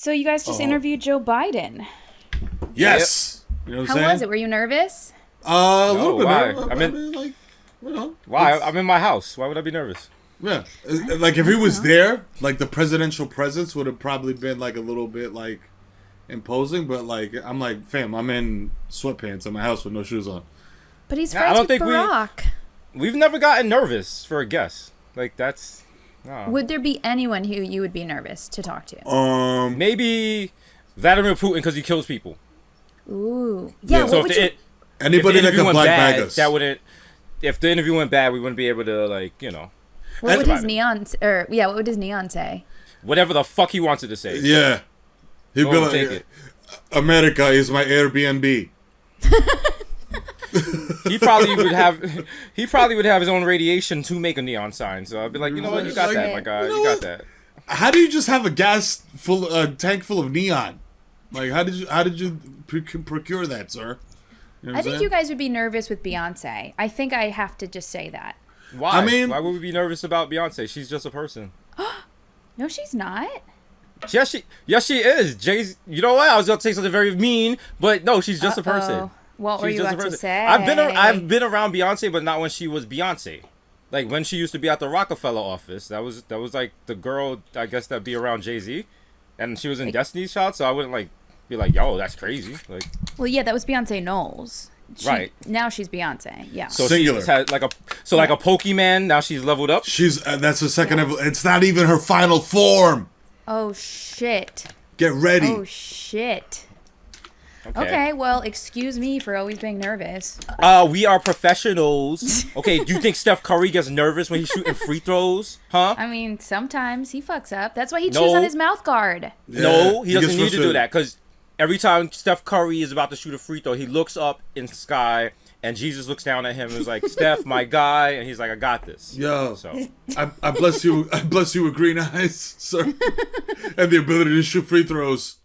So you guys just interviewed Joe Biden. Yes. You know what I'm saying? How was it? Were you nervous? A little bit. Why? I mean, like, you know. Why? I'm in my house. Why would I be nervous? Yeah. Like, if he was there, like, the presidential presence would have probably been, like, a little bit, like, imposing. But, like, I'm like, fam, I'm in sweatpants in my house with no shoes on. But he's friends with Barack. We've never gotten nervous for a guest. Like, that's... No. Would there be anyone who you would be nervous to talk to? Maybe Vladimir Putin because he kills people. Ooh. Yeah, so what would you... Anybody that can black bag us. That wouldn't... If the interview went bad, we wouldn't be able to, like, you know... What would his neon... what would his neon say? Whatever the fuck he wanted to say. Yeah. He'd be like, America is my Airbnb. He probably would have his own radiation to make a neon sign. So I'd be like, you know what, you got that, my guy, you got that. How do you just have a tank full of neon? Like, how did you procure that, sir? You know I think you guys would be nervous with Beyonce. I think I have to just say that. Why? I mean, why would we be nervous about Beyonce? She's just a person. No, she's not. Yes, she is. Jay's. You know what? I was about to say something very mean, but no, she's just a person. What were you about to say? I've been around Beyonce, but not when she was Beyonce. Like when she used to be at the Rockefeller office. That was like the girl, I guess, that'd be around Jay-Z, and she was in Destiny's Child. So I wouldn't like be like, yo, that's crazy. Like, well, yeah, that was Beyonce Knowles. Right. Now she's Beyonce. Yeah. So singular. She's had like a Pokemon. Now she's leveled up. She's that's the second. It's not even her final form. Oh shit. Get ready. Oh shit. Okay, well, excuse me for always being nervous. We are professionals. Okay, do you think Steph Curry gets nervous when he's shooting free throws? Huh? I mean, sometimes he fucks up. That's why he chews on his mouth guard. Yeah, no, he doesn't need to do that because every time Steph Curry is about to shoot a free throw, he looks up in the sky and Jesus looks down at him and is like, Steph, my guy, and he's like, I got this. Yo, so I bless you. I bless you with green eyes, sir, and the ability to shoot free throws.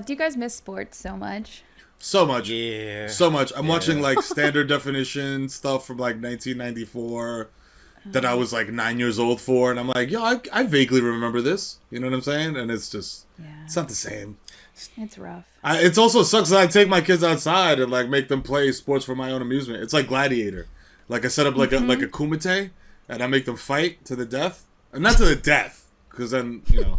Do you guys miss sports so much? So much. Yeah. So much. I'm watching like standard definition stuff from like 1994 that I was like 9 years old for. And I'm like, yo, I vaguely remember this. You know what I'm saying? And it's just, it's not the same. It's rough. It also sucks that I take my kids outside and like make them play sports for my own amusement. It's like Gladiator. Like I set up like a kumite and I make them fight to the death. And not to the death, because then, you know,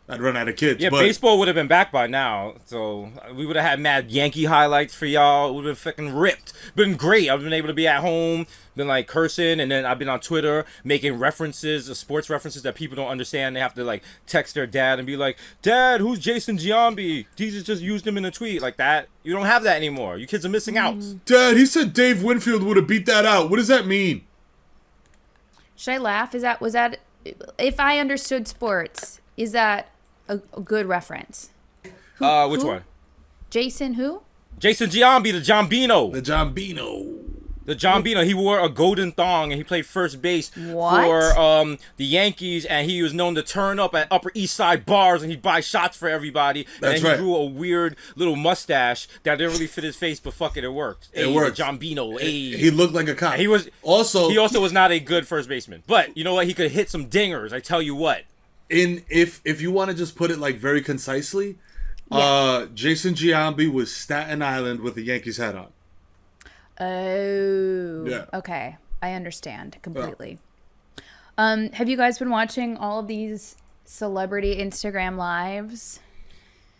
I'd run out of kids. Yeah, but baseball would have been back by now. So we would have had mad Yankee highlights for y'all. It would have been fucking ripped. Been great. I've been able to be at home, been like cursing, and then I've been on Twitter making references, sports references that people don't understand. They have to like text their dad and be like, Dad, who's Jason Giambi? Jesus just used him in a tweet like that. You don't have that anymore. You kids are missing out. Dad, he said Dave Winfield would have beat that out. What does that mean? Should I laugh? Was that, if I understood sports, is that a good reference? Which one? Jason who? Jason Giambi, the Giambino. The Giambino. The Giambino. He wore a golden thong and he played first base for the Yankees, and he was known to turn up at Upper East Side bars and he'd buy shots for everybody. That's and then he grew a weird little mustache that didn't really fit his face, but fuck it, it worked. It worked. The Giambino. He looked like a cop. He also was not a good first baseman, but you know what? He could hit some dingers. I tell you what. If you want to just put it like very concisely, Jason Giambi was Staten Island with the Yankees hat on. Oh. Yeah. Okay. I understand completely. Have you guys been watching all of these celebrity Instagram lives?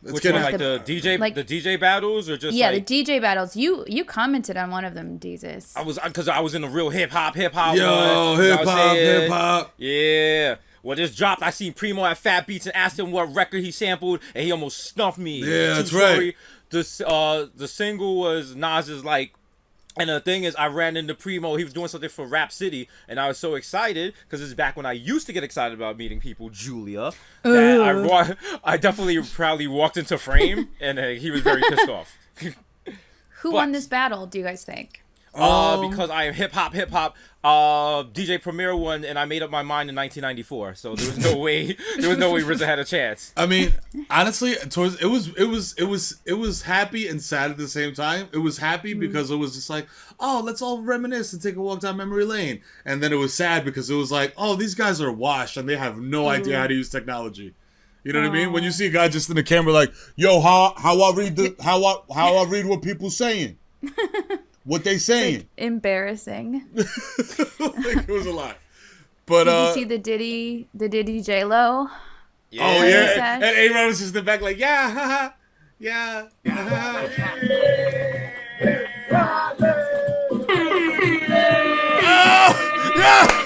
Which one, like the DJ battles, or just the DJ battles? You commented on one of them, Jesus. Because I was in the real hip hop. Yo, hip hop. Yeah. Well, this dropped. I seen Primo at Fat Beats and asked him what record he sampled, and he almost snuffed me. Yeah, that's right. The single was Nas's like, and the thing is, I ran into Primo. He was doing something for Rap City, and I was so excited because it's back when I used to get excited about meeting people, Julia. That I definitely proudly walked into frame, and he was very pissed off. Who won this battle? Do you guys think? Because I am hip hop. DJ Premier won, and I made up my mind in 1994. So there was no way RZA had a chance. I mean, honestly, it was happy and sad at the same time. It was happy because it was just like, oh, let's all reminisce and take a walk down memory lane. And then it was sad because it was like, oh, these guys are washed and they have no idea how to use technology. You know what I mean? When you see a guy just in the camera, like, yo, how I read what people saying, what they saying. Like, embarrassing. Like, it was a lot. But Did you see the Diddy J-Lo? Yeah. Oh yeah, and A-Rod was just in the back, like, yeah, haha, yeah. Oh, yeah.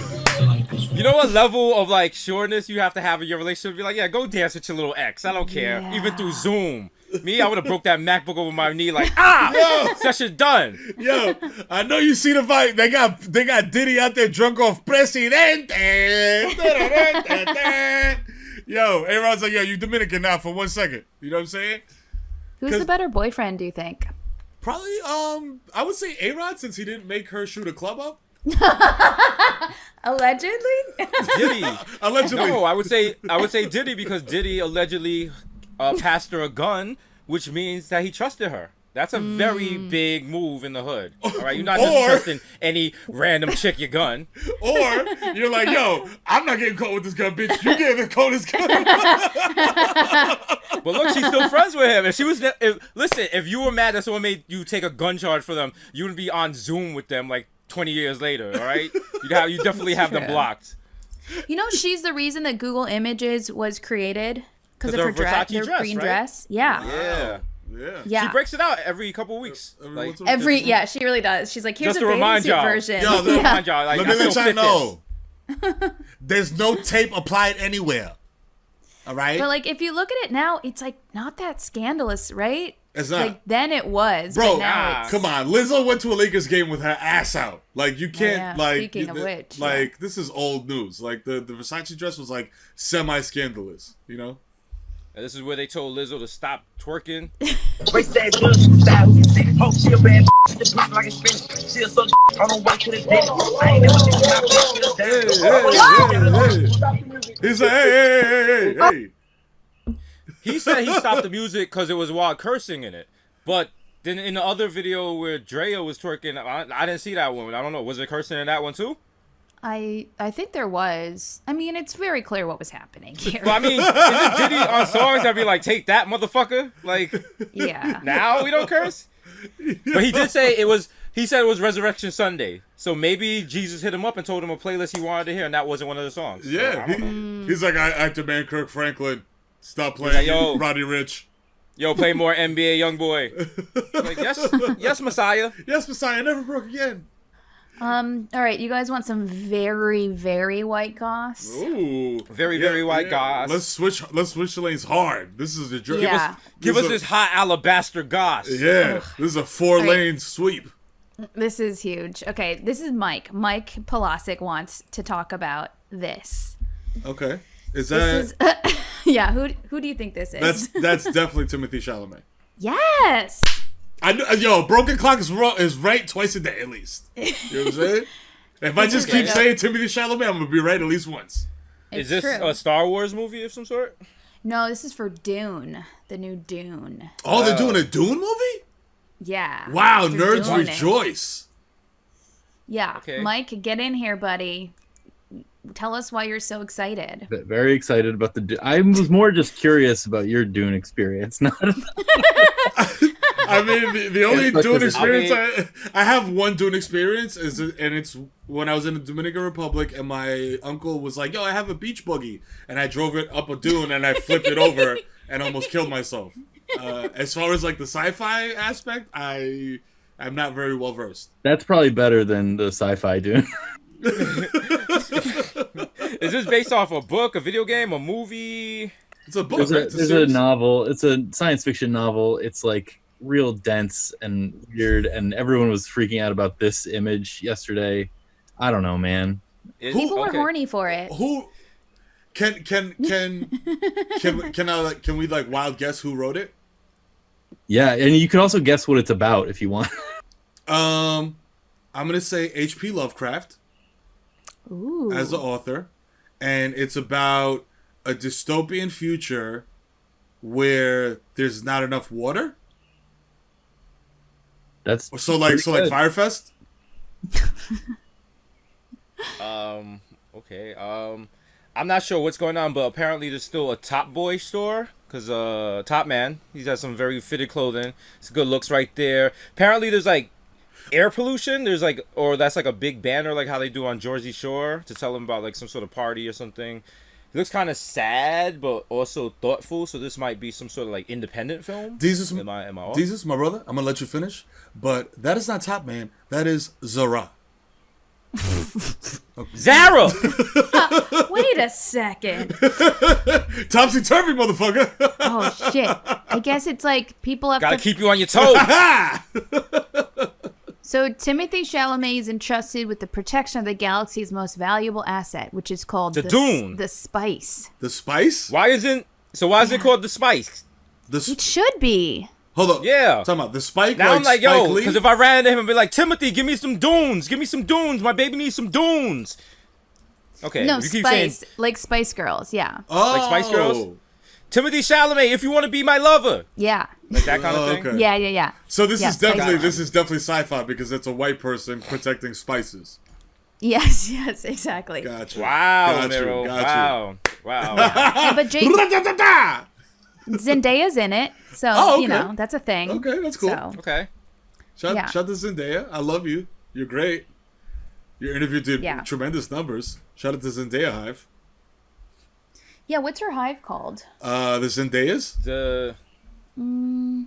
You know what level of like sureness you have to have in your relationship? Be like, yeah, go dance with your little ex. I don't care. Yeah. Even through Zoom. Me, I would have broke that MacBook over my knee like, ah, session done. Yo, I know you see the fight. They got Diddy out there drunk off Presidente. Yo, A-Rod's like, yo, you Dominican now for 1 second. You know what I'm saying? Who's the better boyfriend, do you think? Probably, I would say A-Rod, since he didn't make her shoot a club up. Allegedly? Diddy. Allegedly. No, I would say Diddy because Diddy allegedly passed her a gun, which means that he trusted her. That's a very big move in the hood. All right, you're not just trusting any random chick your gun. Or you're like, yo, I'm not getting caught with this gun, bitch. You getting caught with this gun. But look, she's still friends with him. And she was, listen, if you were mad that someone made you take a gun charge for them, you would be on Zoom with them like 20 years later, all right? You definitely have them blocked. You know, she's the reason that Google Images was created because of her dress, Versace their green right? dress. Yeah. Yeah. Yeah. She breaks it out every couple of weeks. Like, Yeah, she really does. She's like, here's just a to bathing remind suit y'all. version. Just to remind y'all, like, Let me I let still y'all fit know. There's no tape applied anywhere. All right? But like, if you look at it now, it's like not that scandalous, right? It's not. Like then it was, Bro, but now it's... come on. Lizzo went to a Lakers game with her ass out. Like, you can't, yeah. like... Speaking of which, like, this is old news. Like, the Versace dress was, like, semi-scandalous, you know? And this is where they told Lizzo to stop twerking. He's like, hey. He said he stopped the music because it was wild cursing in it. But then in the other video where Drea was twerking, I didn't see that one. I don't know. Was it cursing in that one too? I think there was. I mean, it's very clear what was happening here. But I mean, isn't Diddy on songs that be like, take that, motherfucker? Like, Yeah. now we don't curse? But he did say he said it was Resurrection Sunday. So maybe Jesus hit him up and told him a playlist he wanted to hear, and that wasn't one of the songs. Yeah. So, He's like, I demand Kirk Franklin. Stop playing yo. Roddy Ricch. Yo, play more NBA YoungBoy. Like, yes, Messiah. Yes, Messiah never broke again. All right, you guys want some very, very white goss? Ooh. Very white goss. Let's switch the lanes hard. This is a journey. Yeah. Give us this hot alabaster goss. Yeah. This is a 4-lane sweep. This is huge. Okay, this is Mike. Mike Polasic wants to talk about this. Okay. Is This that is, yeah, who do you think this is? that's definitely Timothée Chalamet. Yes. Yo, Broken Clock is right twice a day at least. You know what I'm saying? If I just keep saying Timothée Chalamet, I'm gonna be right at least once. Is this true. a Star Wars movie of some sort? No, this is for Dune, the new Dune. Oh, they're doing a Dune movie? Yeah. Wow, They're nerds doing it. rejoice. Yeah. Okay. Mike, get in here, buddy. Tell us why you're so excited. Very excited about I was more just curious about your Dune experience. Not. I mean, the only Yeah, Dune experience I I have one Dune experience and it's when I was in the Dominican Republic and my uncle was like, "Yo, I have a beach buggy," and I drove it up a dune and I flipped it over and almost killed myself. As far as like the sci-fi aspect, I'm not very well versed. That's probably better than the sci-fi Dune. Is this based off a book, a video game, a movie? It's a book. There's, right? a, It's there's a series. novel. It's a science fiction novel. It's like real dense and weird, and everyone was freaking out about this image yesterday. I don't know, man. People were horny for it. Who can we like wild guess who wrote it? Yeah, and you can also guess what it's about if you want. I'm gonna say H.P. Lovecraft Ooh. as the author, and it's about a dystopian future where there's not enough water. That's So like pretty good. Firefest. Okay. I'm not sure what's going on, but apparently there's still a Top Boy store. Because Top Man, he's got some very fitted clothing. It's good looks right there. Apparently there's like air pollution. There's like, or that's like a big banner like how they do on Jersey Shore to tell them about like some sort of party or something. He looks kind of sad, but also thoughtful. So this might be some sort of like independent film. Am I off? Jesus, my brother, I'm going to let you finish. But that is not Top Man. That is Zara. Zara! Wait a second. Topsy-turvy, motherfucker. Oh, shit. I guess it's like people have Gotta to... keep you on your toes. So Timothée Chalamet is entrusted with the protection of the galaxy's most valuable asset, which is called The Dune. The Spice. The Spice? Why is it called The Spice? It should be. Hold up. Yeah. Talking about the Spike. Now I'm like, Spike yo, Lee? because if I ran into him and be like, Timothy, give me some dunes. Give me some dunes. My baby needs some dunes. Okay. No, you keep Spice. saying, Like Spice Girls, yeah. Oh. like Spice Girls? Timothée Chalamet, if you want to be my lover. Yeah. Like that kind of thing. Okay. Yeah. So this Yeah, is definitely Spice sci-fi because it's a white person protecting spices. Yes, exactly. Gotcha. Wow, Got Miro. you. Got Wow. Yeah, but you. Zendaya's in it, so, Oh, okay. you know, that's a thing. Okay, that's cool. So, Okay. Shout Yeah. to Zendaya. I love you. You're great. Your interview did Yeah. tremendous numbers. Shout out to Zendaya Hive. yeah, what's her hive called? The Zendayas? The No.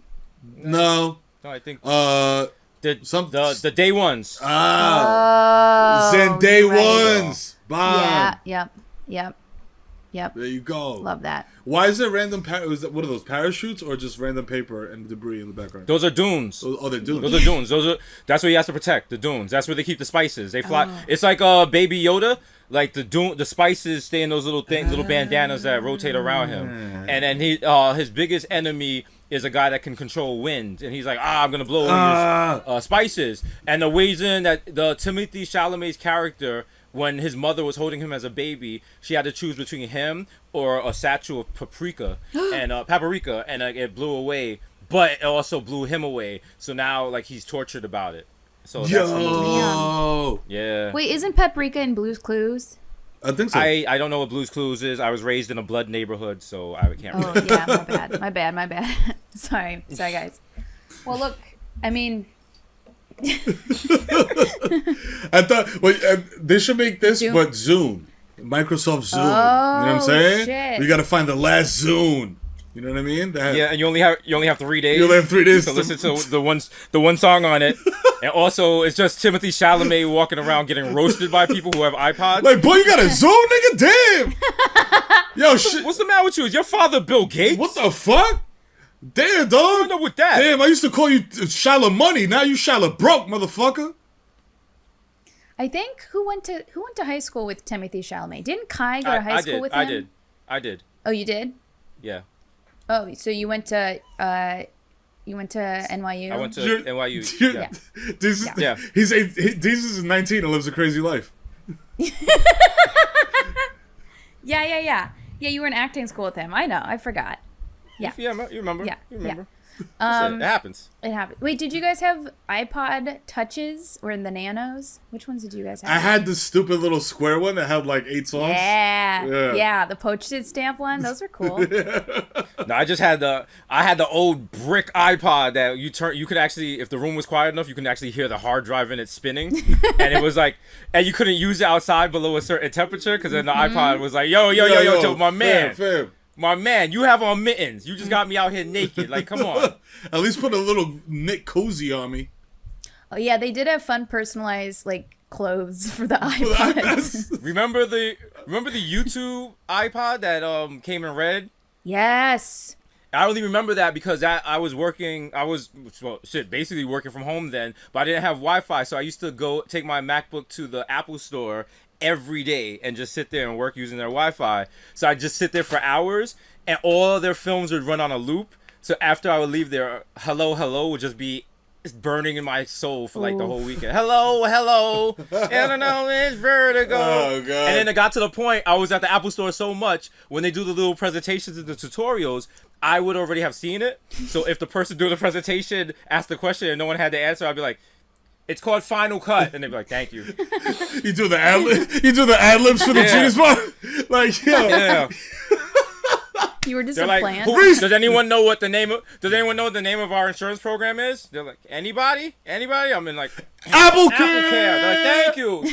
no, I think the day ones. Oh, Zendaya right. ones. Bye. Yeah, yep. There you go. Love that. Why is there random? What are those parachutes or just random paper and debris in the background? Those are dunes. Oh, they're doing. Those are dunes. That's what he has to protect. The dunes. That's where they keep the spices. They fly. Oh. It's like Baby Yoda. Like the spices stay in those little things, little bandanas that rotate around him. And then his biggest enemy is a guy that can control wind. And he's like, I'm gonna blow all your spices. And the reason that the Timothée Chalamet's character, when his mother was holding him as a baby, she had to choose between him or a satchel of paprika, and it blew away, but it also blew him away. So now, like, he's tortured about it. So that's Yo. yeah. Wait, isn't Paprika in Blue's Clues? I think so. I don't know what Blue's Clues is. I was raised in a blood neighborhood, so I can't. Oh, yeah, my bad. Sorry, guys. Well, look, I mean, I thought they should make this, Zoom? but Zune, Microsoft Zune. You know what I'm Oh, saying? shit. We got to find the last Zune. You know what I mean? Yeah, and you only have 3 days. You only have 3 days to listen to the one song on it, and also it's just Timothée Chalamet walking around getting roasted by people who have iPods. Like, boy, you got a Zune, nigga? Damn. Yo, shit. What's the matter with you? Is your father Bill Gates? What the fuck? Damn, I dog. don't know with that. Damn, I used to call you Shala Money. Now you Shala Broke, motherfucker. I think who went to high school with Timothée Chalamet? Didn't Kai go to high school with him? I did. Oh, you did? Yeah. Oh, so you went to NYU? I went to You're- NYU. you're- Yeah. Jesus, Yeah. Jesus is 19 and lives a crazy life. Yeah. Yeah, you were in acting school with him. I know. I forgot. Yeah. Yeah, you remember. Yeah, You remember. yeah. It happens. It happened. Wait, did you guys have iPod Touches or in the Nanos? Which ones did you guys have? I had this stupid little square one that had like 8 songs. Yeah. The postage stamp one. Those were cool. No, I just had the old brick iPod that you could actually, if the room was quiet enough, you can actually hear the hard drive in it spinning, and it was like, and you couldn't use it outside below a certain temperature because then the iPod was like, yo, my man. Fam. My man, you have on mittens. You just got me out here naked. Like, come on. At least put a little Nick cozy on me. Oh yeah, they did have fun personalized like clothes for the iPods. Remember the YouTube iPod that came in red? Yes. I only remember that because I was basically working from home then, but I didn't have Wi-Fi, so I used to go take my MacBook to the Apple store every day and just sit there and work using their Wi-Fi. So I just sit there for hours, and all their films would run on a loop. So after I would leave there, hello would just be burning in my soul for like the whole weekend. Hello, and I know it's vertigo. Oh, God. And then it got to the point I was at the Apple store so much when they do the little presentations and the tutorials, I would already have seen it. So if the person doing the presentation asked the question and no one had the answer, I'd be like, it's called Final Cut, and they'd be like, "Thank you." You do the ad libs for the genius part. Like, yo, Yeah. You were just They're a like, plant. does anyone know what the name of? Does anyone know what the name of our insurance program is? They're like, anybody? I'm in like Apple Care. Care. They're like,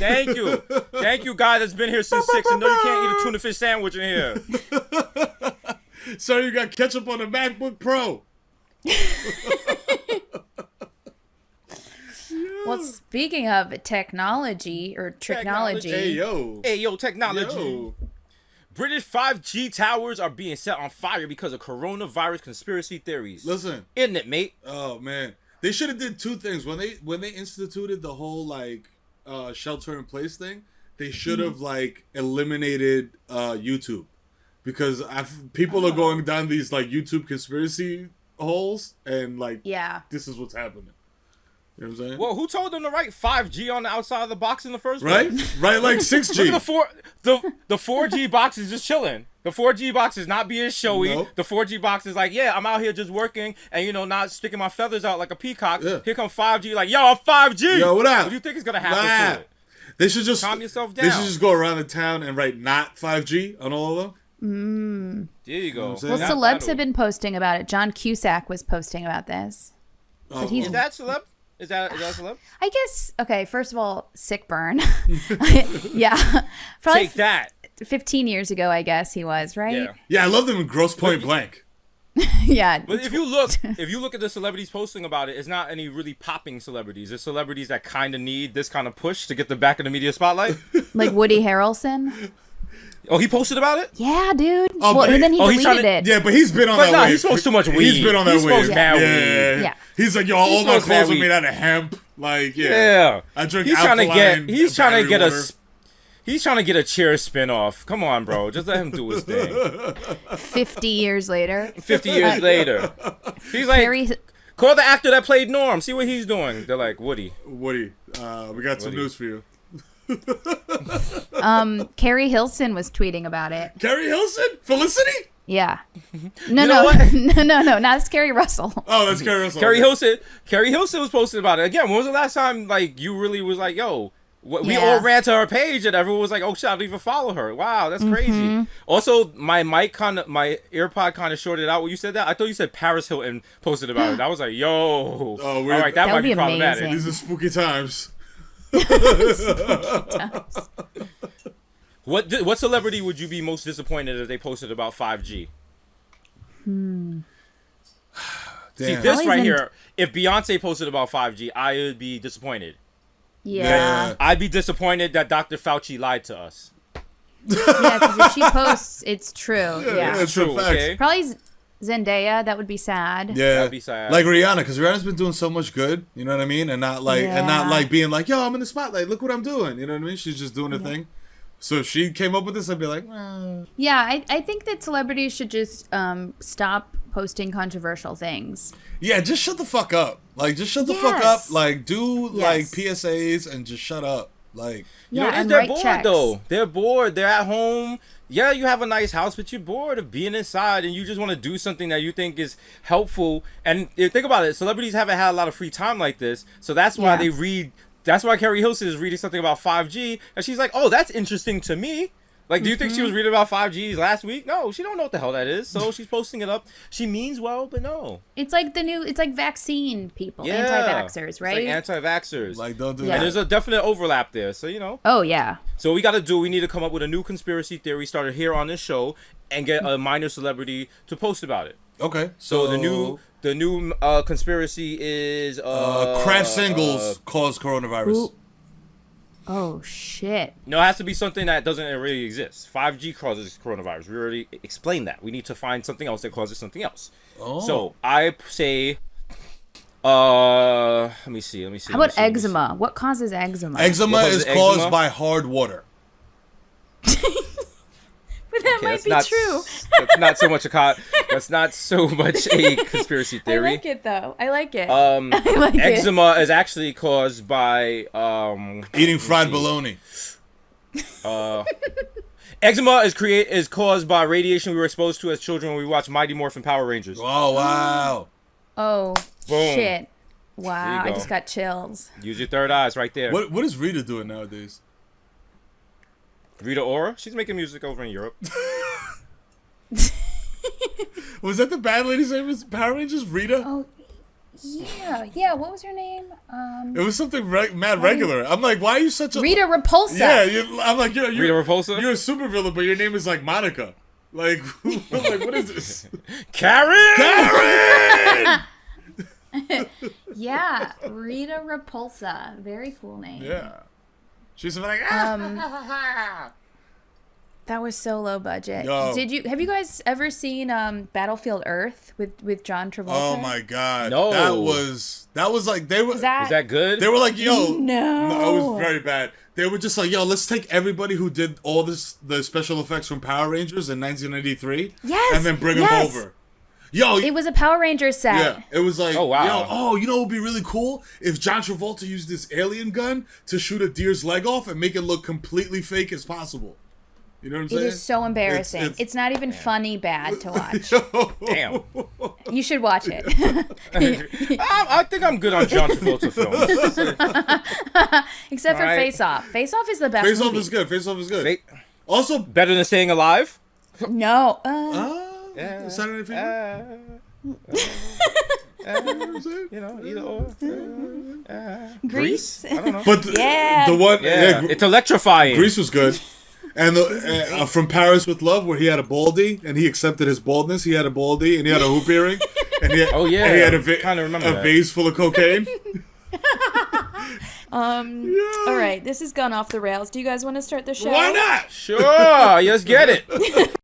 thank you, guy that's been here since 6, and no, you can't eat a tuna fish sandwich in here. So you got ketchup on the MacBook Pro. Well, speaking of technology or technology, Hey yo, Technology. Yo. British 5G towers are being set on fire because of coronavirus conspiracy theories. Listen. Isn't it, mate? Oh man, they should have did two things when they instituted the whole like shelter in place thing. They should have like eliminated YouTube because people are going down these like YouTube conspiracy holes and like yeah. this is what's happening. You know what I'm saying? Well, who told them to write 5G on the outside of the box in the first Right? place? Right, like 6G. Look at the 4G box is just chilling. The 4G box is not being showy. Nope. The 4G box is like, yeah, I'm out here just working and, you know, not sticking my feathers out like a peacock. Yeah. Here comes 5G like, yo, I'm 5G. Yo, what up? What do you think is going to happen to it? They should just Calm yourself They down. should just go around the town and write not 5G on all of them. There you go. You know what I'm saying? Well, celebs have been posting about it. John Cusack was posting about this. Oh, But he's Is that celeb? Is that celeb? I guess, okay, first of all, sick burn. Yeah. Probably Take that. 15 years ago, I guess he was, right? Yeah. yeah, I love them in Gross Point Blank. Yeah. But if you look at the celebrities posting about it, it's not any really popping celebrities. It's celebrities that kind of need this kind of push to get them back in the media spotlight. Like Woody Harrelson. Oh, he posted about it? Yeah, dude. Oh, well, but and then he oh, he's deleted trying to- it. Yeah, but he's been on But that nah, wave. he smokes too much weed. He's been on He that smokes wave. mad Yeah. weed. Yeah. He's like, yo, all my smokes mad clothes are weed. made out of hemp. Like, yeah. Yeah. I drink He's trying to alkaline get. He's trying to battery get water. He's trying to get a cheer spin off. Come on, bro. Just let him do his thing. 50 years later. 50 years later, he's like, Carrie, call the actor that played Norm. See what he's doing. They're like, Woody. Woody, we got some Woody. news for you. Carrie Hilson was tweeting about it. Carrie Hilson? Felicity? Yeah. You know what? No, not Carrie Russell. Oh, that's Carrie Hilson. Carrie Hilson. Carrie Hilson was posting about it again. When was the last time like you really was like, yo? We Yeah. all ran to her page and everyone was like, "Oh shit, I don't even follow her." Wow, that's crazy. Also, my AirPod kind of shorted out when you said that. I thought you said Paris Hilton posted about it. I was like, "Yo, Oh, all weird. right, that That might would be be problematic." amazing. These are spooky times. What celebrity would you be most disappointed if they posted about 5G? See, Damn. this Probably right Zend- here. If Beyonce posted about 5G, I would be disappointed. Yeah. I'd be disappointed that Dr. Fauci lied to us. Yeah, because if she posts, it's true. Yeah. It's True, a fact. okay? Probably Zendaya. That would be sad. Yeah, That'd be sad. like Rihanna, because Rihanna's been doing so much good. You know what I mean, and not Yeah. being like, yo, I'm in the spotlight. Look what I'm doing. You know what I mean? She's just doing her thing. So if she came up with this, I'd be like, Yeah, I think that celebrities should just stop posting controversial things. yeah, just shut the fuck up. Like, just shut the fuck up. Yes. Like, do like Yes. PSAs and just shut up. Like, You Yeah, know, and they're write bored checks. though. They're bored. They're at home. Yeah, you have a nice house, but you're bored of being inside, and you just want to do something that you think is helpful. And think about it: celebrities haven't had a lot of free time like this, so that's why Yeah. they read. That's why Carrie Hilson is reading something about 5G, and she's like, "Oh, that's interesting to me." Like, do you think she was reading about 5Gs last week? No, she don't know what the hell that is. So she's posting it up. She means well, but no. It's like it's like vaccine people, Yeah, anti-vaxxers, It's right? like anti-vaxxers. like don't do Yeah. And that. there's a definite overlap there. So, you know. Oh, yeah. So what we got to do, we need to come up with a new conspiracy theory started here on this show and get a minor celebrity to post about it. Okay, So the new conspiracy is craft singles cause coronavirus. Ooh. Oh, shit. No, it has to be something that doesn't really exist. 5G causes coronavirus. We already explained that. We need to find something else that causes something else. Oh. So I say let me see. How about eczema? What causes eczema? Eczema What is causes caused eczema? by hard water. But that Okay, might that's be not, true. That's not so much that's not so much a conspiracy I theory. like it, though. I like it. I like it. eczema is actually caused by Eating fried bologna. eczema is caused by radiation we were exposed to as children when we watched Mighty Morphin Power Rangers. Oh wow. Oh, Boom. shit. There Wow, you I go. just got chills. Use your third eyes right there. What is Rita doing nowadays? Rita Ora, she's making music over in Europe. Was that the bad lady's name? Was Power Rangers Rita? Oh, yeah. What was her name? It was something mad regular. I'm like, why are you such a Rita Repulsa. Yeah, I'm like, you're Rita Repulsa? You're a supervillain, but your name is like Monica. Like, like what is this? Karen! Karen! Yeah, Rita Repulsa. Very cool name. Yeah. She's like, That was so low budget. Yo. Have you guys ever seen Battlefield Earth with John Travolta? oh my god. No. That was like they were Is that good? they were like, yo, No. it was very bad. They were just like, yo, let's take everybody who did all the special effects from Power Rangers in 1983 Yes, and then bring them yes. over. Yo, It was a Power Rangers set. yeah, it was like, Oh, wow. you know what would be really cool? If John Travolta used this alien gun to shoot a deer's leg off and make it look completely fake as possible. You know what I'm It saying? is so embarrassing. It's- It's not even funny bad to watch. Damn. You should watch it. I think I'm good on John Travolta films. Except for Right. Face Off. Face Off is the best Face Off movie. is good. Face Off is good. Fake- Also, Better than Staying Alive? No. Saturday Night Fever. You know, either or. Grease. I don't know. But Yeah. the one, Yeah, it's electrifying. Grease was good. And the From Paris with Love, where he had a baldy and he accepted his baldness. He had a baldy and he had a hoop earring. And he had, Oh, yeah. and he had Kinda remember a that. vase full of cocaine. All right, this has gone off the rails. Do you guys want to start the show? Why not? Sure, let's get it.